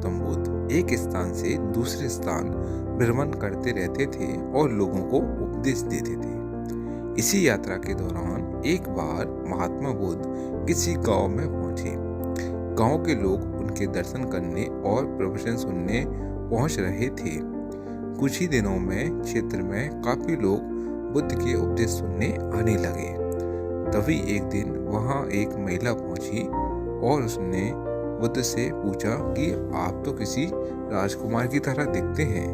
गौतम बुद्ध एक स्थान से दूसरे स्थान भ्रमण करते रहते थे और लोगों को उपदेश देते थे। इसी यात्रा के दौरान एक बार महात्मा बुद्ध किसी गांव में पहुंचे। गांव के लोग उनके दर्शन करने और प्रवचन सुनने पहुंच रहे थे। कुछ ही दिनों में क्षेत्र में काफी लोग बुद्ध के उपदेश सुनने आने लगे। तभी एक दिन वहां एक महिला पहुंची और उसने बुद्ध से पूछा कि आप तो किसी राजकुमार की तरह दिखते हैं,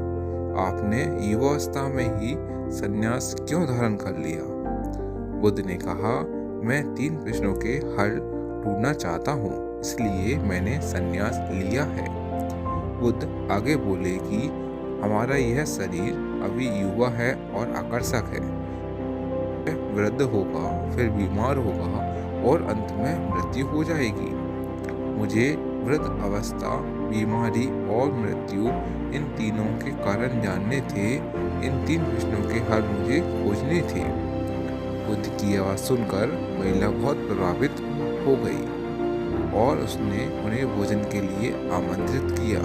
आपने युवावस्था में ही संन्यास क्यों धारण कर लिया? बुद्ध ने कहा, मैं 3 प्रश्नों के हल ढूंढना चाहता हूँ, इसलिए मैंने संन्यास लिया है। बुद्ध आगे बोले कि हमारा यह शरीर अभी युवा है और आकर्षक है, वृद्ध होगा, फिर बीमार होगा और अंत में मृत्यु हो जाएगी। मुझे वृद्ध अवस्था, बीमारी और मृत्यु इन तीनों के कारण जानने थे। इन 3 प्रश्नों के हल मुझे खोजने थे। बुद्ध की आवाज सुनकर महिला बहुत प्रभावित हो गई और उसने उन्हें भोजन के लिए आमंत्रित किया।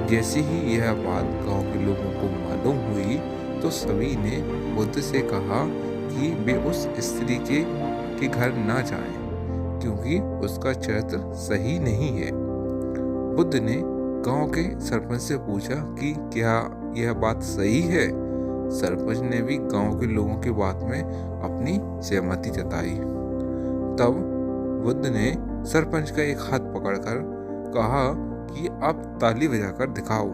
जैसे ही यह बात गांव के लोगों को मालूम हुई तो सभी ने बुद्ध से कहा कि वे उस स्त्री के घर ना जाएं, क्योंकि उसका चरित्र सही नहीं है। बुद्ध ने गांव के सरपंच से पूछा कि क्या यह बात सही है? सरपंच ने भी गांव के लोगों की बात में अपनी सहमति जताई। तब बुद्ध ने सरपंच का एक हाथ पकड़कर कहा कि आप ताली बजाकर दिखाओ।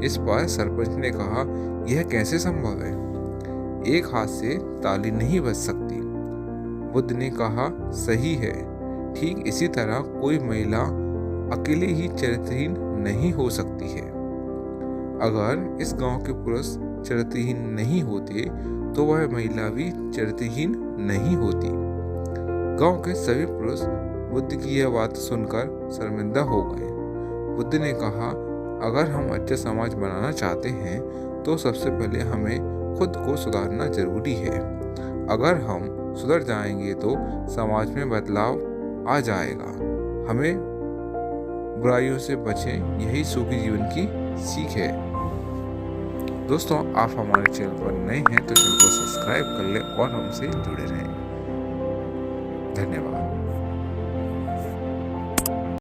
इस पर सरपंच ने कहा, यह कैसे संभव है? एक हाथ से ताली नहीं बज सकती। बुद्ध ने कहा, सही है। ठीक इसी तरह कोई महिला अकेले ही चरित्रहीन नहीं हो सकती है। अगर इस गांव के पुरुष चरित्रहीन नहीं होते तो वह महिला भी चरित्रहीन नहीं होती। गांव के सभी पुरुष बुद्ध की यह बात सुनकर शर्मिंदा हो गए। बुद्ध ने कहा, अगर हम अच्छा समाज बनाना चाहते हैं तो सबसे पहले हमें खुद को सुधारना जरूरी है। अगर हम सुधर जाएंगे तो समाज में बदलाव आ जाएगा। हमें बुराइयों से बचें, यही सुखी जीवन की सीख है। दोस्तों, आप हमारे चैनल पर नए हैं तो चैनल को सब्सक्राइब कर लें और हमसे जुड़े रहें। धन्यवाद।